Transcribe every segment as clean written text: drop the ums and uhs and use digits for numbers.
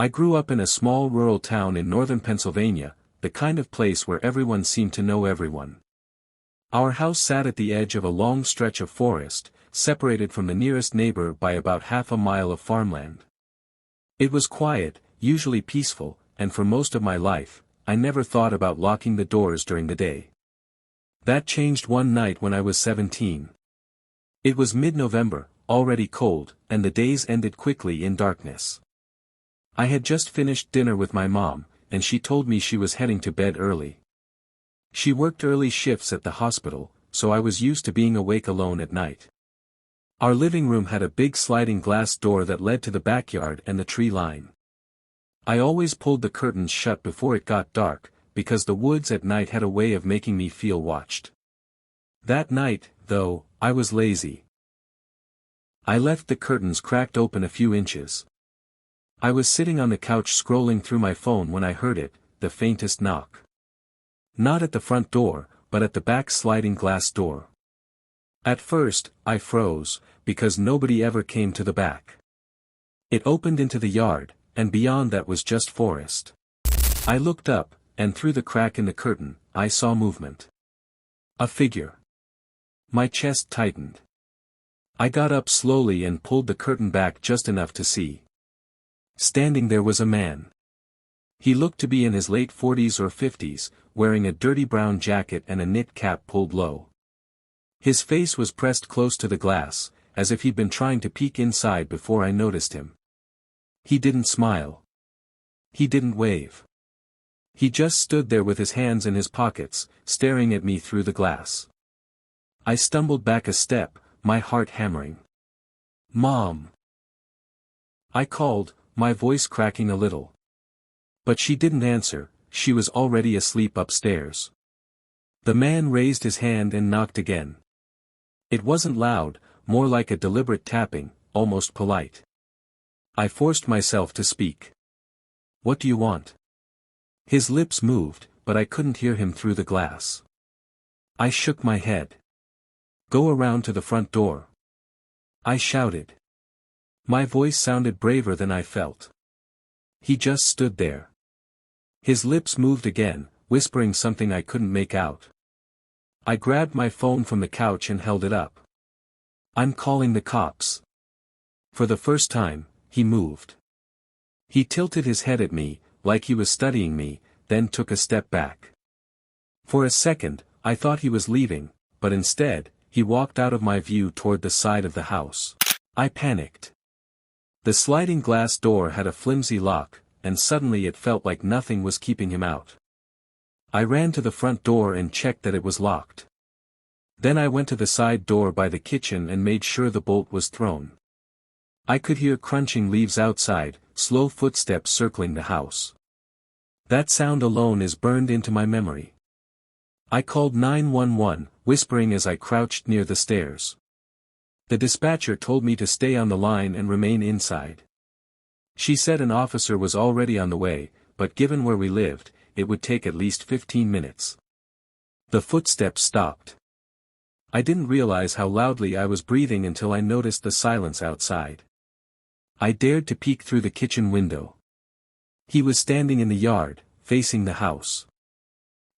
I grew up in a small rural town in northern Pennsylvania, the kind of place where everyone seemed to know everyone. Our house sat at the edge of a long stretch of forest, separated from the nearest neighbor by about half a mile of farmland. It was quiet, usually peaceful, and for most of my life, I never thought about locking the doors during the day. That changed one night when I was 17. It was mid-November, already cold, and the days ended quickly in darkness. I had just finished dinner with my mom, and she told me she was heading to bed early. She worked early shifts at the hospital, so I was used to being awake alone at night. Our living room had a big sliding glass door that led to the backyard and the tree line. I always pulled the curtains shut before it got dark, because the woods at night had a way of making me feel watched. That night, though, I was lazy. I left the curtains cracked open a few inches. I was sitting on the couch scrolling through my phone when I heard it, the faintest knock. Not at the front door, but at the back sliding glass door. At first, I froze, because nobody ever came to the back. It opened into the yard, and beyond that was just forest. I looked up, and through the crack in the curtain, I saw movement. A figure. My chest tightened. I got up slowly and pulled the curtain back just enough to see. Standing there was a man. He looked to be in his late 40s or 50s, wearing a dirty brown jacket and a knit cap pulled low. His face was pressed close to the glass, as if he'd been trying to peek inside before I noticed him. He didn't smile. He didn't wave. He just stood there with his hands in his pockets, staring at me through the glass. I stumbled back a step, my heart hammering. "Mom!" I called, my voice cracking a little. But she didn't answer, she was already asleep upstairs. The man raised his hand and knocked again. It wasn't loud, more like a deliberate tapping, almost polite. I forced myself to speak. "What do you want?" His lips moved, but I couldn't hear him through the glass. I shook my head. "Go around to the front door," I shouted. My voice sounded braver than I felt. He just stood there. His lips moved again, whispering something I couldn't make out. I grabbed my phone from the couch and held it up. "I'm calling the cops." For the first time, he moved. He tilted his head at me, like he was studying me, then took a step back. For a second, I thought he was leaving, but instead, he walked out of my view toward the side of the house. I panicked. The sliding glass door had a flimsy lock, and suddenly it felt like nothing was keeping him out. I ran to the front door and checked that it was locked. Then I went to the side door by the kitchen and made sure the bolt was thrown. I could hear crunching leaves outside, slow footsteps circling the house. That sound alone is burned into my memory. I called 911, whispering as I crouched near the stairs. The dispatcher told me to stay on the line and remain inside. She said an officer was already on the way, but given where we lived, it would take at least 15 minutes. The footsteps stopped. I didn't realize how loudly I was breathing until I noticed the silence outside. I dared to peek through the kitchen window. He was standing in the yard, facing the house.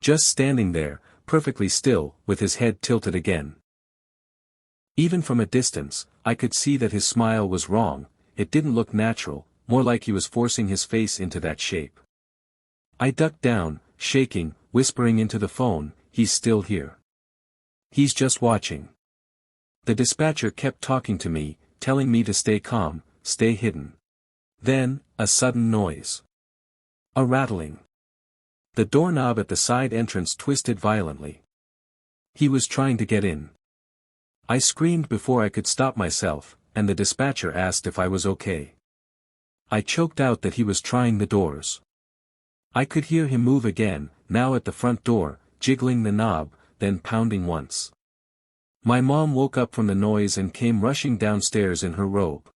Just standing there, perfectly still, with his head tilted again. Even from a distance, I could see that his smile was wrong, it didn't look natural, more like he was forcing his face into that shape. I ducked down, shaking, whispering into the phone, "He's still here. He's just watching." The dispatcher kept talking to me, telling me to stay calm, stay hidden. Then, a sudden noise. A rattling. The doorknob at the side entrance twisted violently. He was trying to get in. I screamed before I could stop myself, and the dispatcher asked if I was okay. I choked out that he was trying the doors. I could hear him move again, now at the front door, jiggling the knob, then pounding once. My mom woke up from the noise and came rushing downstairs in her robe.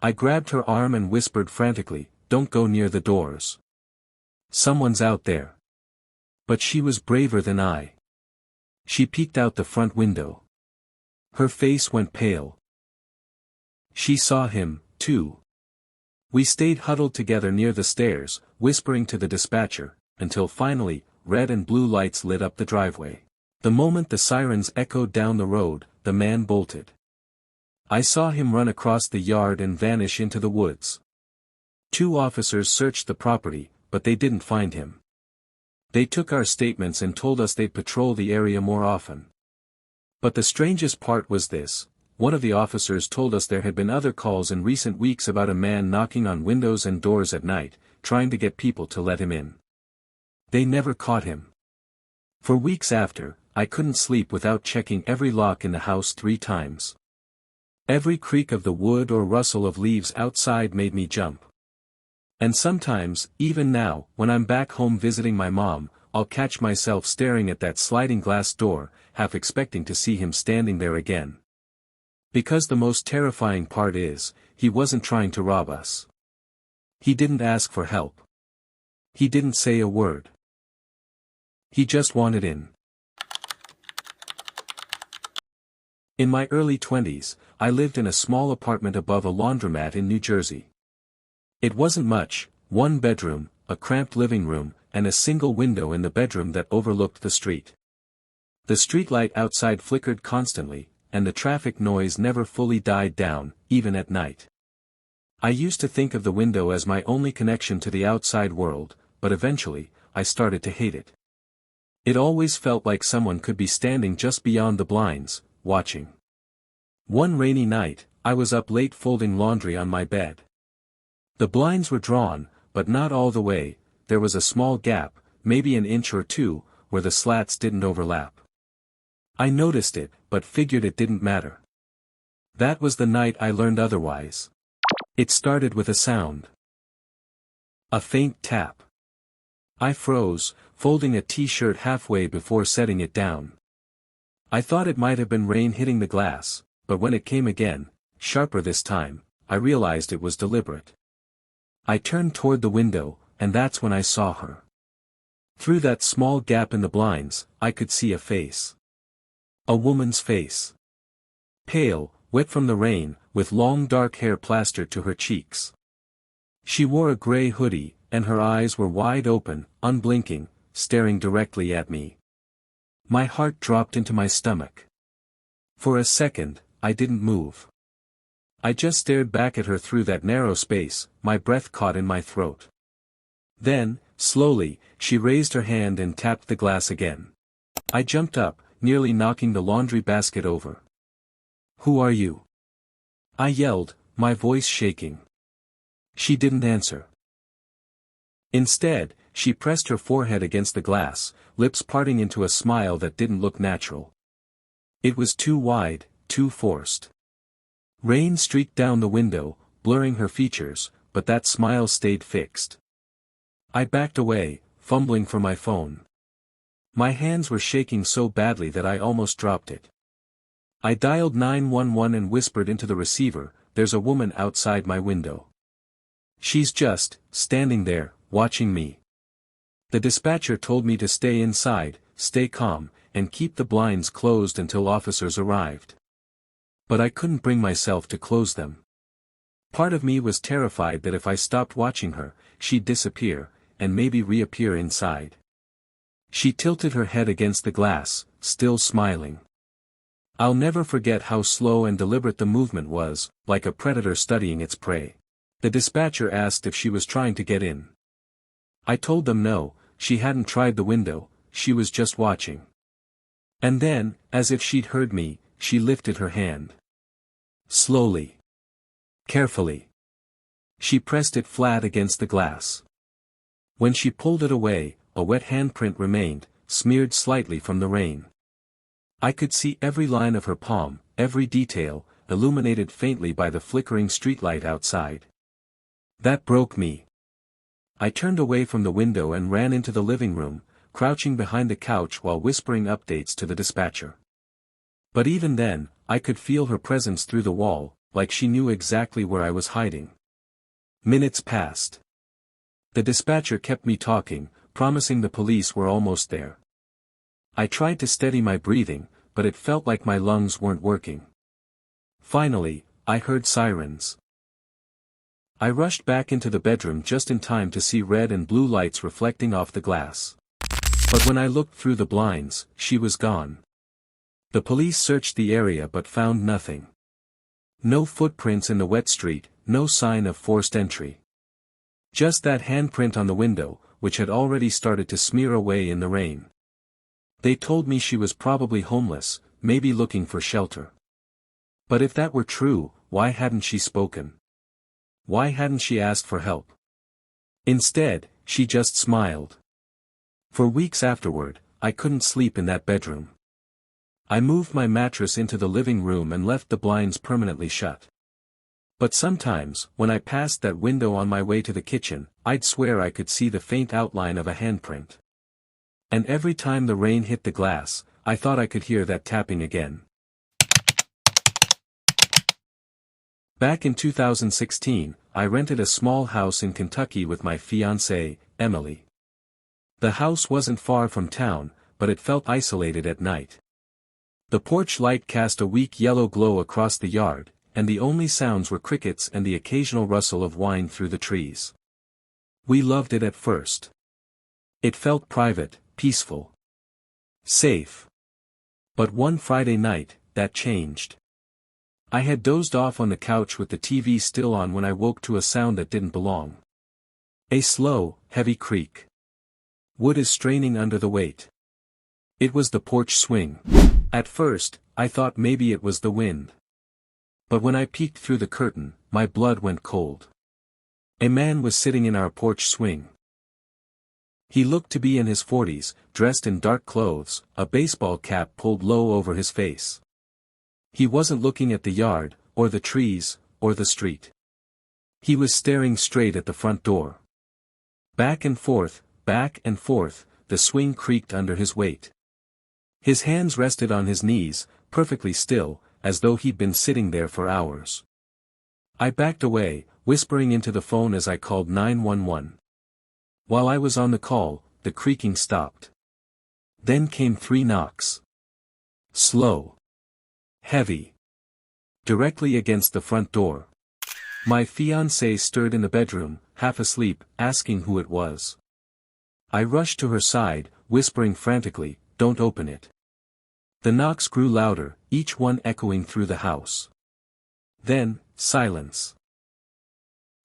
I grabbed her arm and whispered frantically, "Don't go near the doors. Someone's out there." But she was braver than I. She peeked out the front window. Her face went pale. She saw him, too. We stayed huddled together near the stairs, whispering to the dispatcher, until finally, red and blue lights lit up the driveway. The moment the sirens echoed down the road, the man bolted. I saw him run across the yard and vanish into the woods. 2 officers searched the property, but they didn't find him. They took our statements and told us they'd patrol the area more often. But the strangest part was this: one of the officers told us there had been other calls in recent weeks about a man knocking on windows and doors at night, trying to get people to let him in. They never caught him. For weeks after, I couldn't sleep without checking every lock in the house 3 times. Every creak of the wood or rustle of leaves outside made me jump. And sometimes, even now, when I'm back home visiting my mom, I'll catch myself staring at that sliding glass door, half expecting to see him standing there again. Because the most terrifying part is, he wasn't trying to rob us. He didn't ask for help. He didn't say a word. He just wanted in. In my early 20s, I lived in a small apartment above a laundromat in New Jersey. It wasn't much: 1 bedroom, a cramped living room, and a single window in the bedroom that overlooked the street. The streetlight outside flickered constantly, and the traffic noise never fully died down, even at night. I used to think of the window as my only connection to the outside world, but eventually, I started to hate it. It always felt like someone could be standing just beyond the blinds, watching. One rainy night, I was up late folding laundry on my bed. The blinds were drawn, but not all the way. There was a small gap, maybe an inch or 2, where the slats didn't overlap. I noticed it, but figured it didn't matter. That was the night I learned otherwise. It started with a sound. A faint tap. I froze, folding a t-shirt halfway before setting it down. I thought it might have been rain hitting the glass, but when it came again, sharper this time, I realized it was deliberate. I turned toward the window, and that's when I saw her. Through that small gap in the blinds, I could see a face. A woman's face. Pale, wet from the rain, with long dark hair plastered to her cheeks. She wore a gray hoodie, and her eyes were wide open, unblinking, staring directly at me. My heart dropped into my stomach. For a second, I didn't move. I just stared back at her through that narrow space, my breath caught in my throat. Then, slowly, she raised her hand and tapped the glass again. I jumped up, nearly knocking the laundry basket over. "Who are you?" I yelled, my voice shaking. She didn't answer. Instead, she pressed her forehead against the glass, lips parting into a smile that didn't look natural. It was too wide, too forced. Rain streaked down the window, blurring her features, but that smile stayed fixed. I backed away, fumbling for my phone. My hands were shaking so badly that I almost dropped it. I dialed 911 and whispered into the receiver, "There's a woman outside my window. She's just standing there, watching me." The dispatcher told me to stay inside, stay calm, and keep the blinds closed until officers arrived. But I couldn't bring myself to close them. Part of me was terrified that if I stopped watching her, she'd disappear, and maybe reappear inside. She tilted her head against the glass, still smiling. I'll never forget how slow and deliberate the movement was, like a predator studying its prey. The dispatcher asked if she was trying to get in. I told them no, she hadn't tried the window, she was just watching. And then, as if she'd heard me, she lifted her hand. Slowly. Carefully. She pressed it flat against the glass. When she pulled it away, a wet handprint remained, smeared slightly from the rain. I could see every line of her palm, every detail, illuminated faintly by the flickering streetlight outside. That broke me. I turned away from the window and ran into the living room, crouching behind the couch while whispering updates to the dispatcher. But even then, I could feel her presence through the wall, like she knew exactly where I was hiding. Minutes passed. The dispatcher kept me talking, promising the police were almost there. I tried to steady my breathing, but it felt like my lungs weren't working. Finally, I heard sirens. I rushed back into the bedroom just in time to see red and blue lights reflecting off the glass. But when I looked through the blinds, she was gone. The police searched the area but found nothing. No footprints in the wet street, no sign of forced entry. Just that handprint on the window, which had already started to smear away in the rain. They told me she was probably homeless, maybe looking for shelter. But if that were true, why hadn't she spoken? Why hadn't she asked for help? Instead, she just smiled. For weeks afterward, I couldn't sleep in that bedroom. I moved my mattress into the living room and left the blinds permanently shut. But sometimes, when I passed that window on my way to the kitchen, I'd swear I could see the faint outline of a handprint. And every time the rain hit the glass, I thought I could hear that tapping again. Back in 2016, I rented a small house in Kentucky with my fiancée, Emily. The house wasn't far from town, but it felt isolated at night. The porch light cast a weak yellow glow across the yard, and the only sounds were crickets and the occasional rustle of wind through the trees. We loved it at first. It felt private, peaceful, safe. But one Friday night, that changed. I had dozed off on the couch with the TV still on when I woke to a sound that didn't belong. A slow, heavy creak. Wood is straining under the weight. It was the porch swing. At first, I thought maybe it was the wind. But when I peeked through the curtain, my blood went cold. A man was sitting in our porch swing. He looked to be in his 40s, dressed in dark clothes, a baseball cap pulled low over his face. He wasn't looking at the yard, or the trees, or the street. He was staring straight at the front door. Back and forth, the swing creaked under his weight. His hands rested on his knees, perfectly still, as though he'd been sitting there for hours. I backed away, whispering into the phone as I called 911. While I was on the call, the creaking stopped. Then came 3 knocks. Slow. Heavy. Directly against the front door. My fiancée stirred in the bedroom, half asleep, asking who it was. I rushed to her side, whispering frantically, "Don't open it." The knocks grew louder, each one echoing through the house. Then, silence.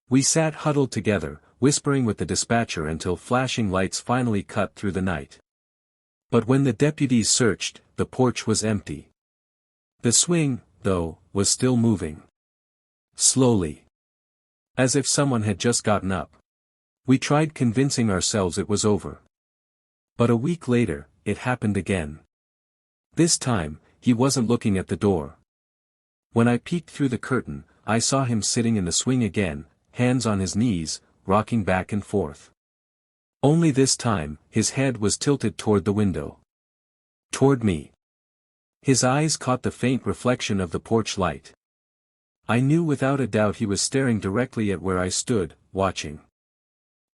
We sat huddled together, whispering with the dispatcher until flashing lights finally cut through the night. But when the deputies searched, the porch was empty. The swing, though, was still moving. Slowly. As if someone had just gotten up. We tried convincing ourselves it was over. But a week later, it happened again. This time, he wasn't looking at the door. When I peeked through the curtain, I saw him sitting in the swing again, hands on his knees, rocking back and forth. Only this time, his head was tilted toward the window. Toward me. His eyes caught the faint reflection of the porch light. I knew without a doubt he was staring directly at where I stood, watching.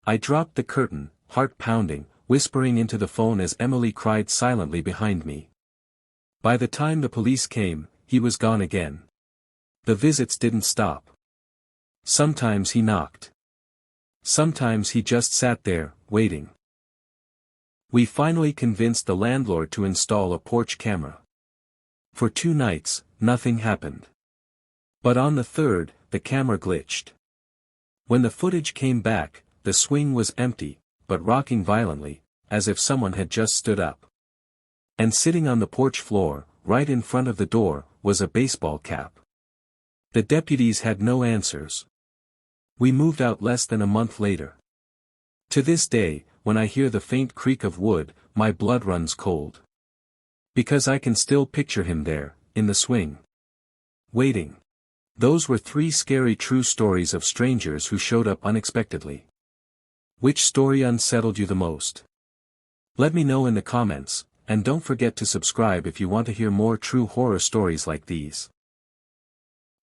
I dropped the curtain, heart pounding, whispering into the phone as Emily cried silently behind me. By the time the police came, he was gone again. The visits didn't stop. Sometimes he knocked. Sometimes he just sat there, waiting. We finally convinced the landlord to install a porch camera. For 2 nights, nothing happened. But on the 3rd, the camera glitched. When the footage came back, the swing was empty, but rocking violently, as if someone had just stood up. And sitting on the porch floor, right in front of the door, was a baseball cap. The deputies had no answers. We moved out less than a month later. To this day, when I hear the faint creak of wood, my blood runs cold. Because I can still picture him there, in the swing. Waiting. Those were 3 scary true stories of strangers who showed up unexpectedly. Which story unsettled you the most? Let me know in the comments, and don't forget to subscribe if you want to hear more true horror stories like these.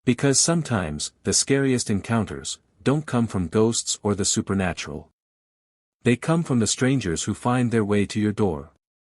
Because sometimes, the scariest encounters don't come from ghosts or the supernatural. They come from the strangers who find their way to your door.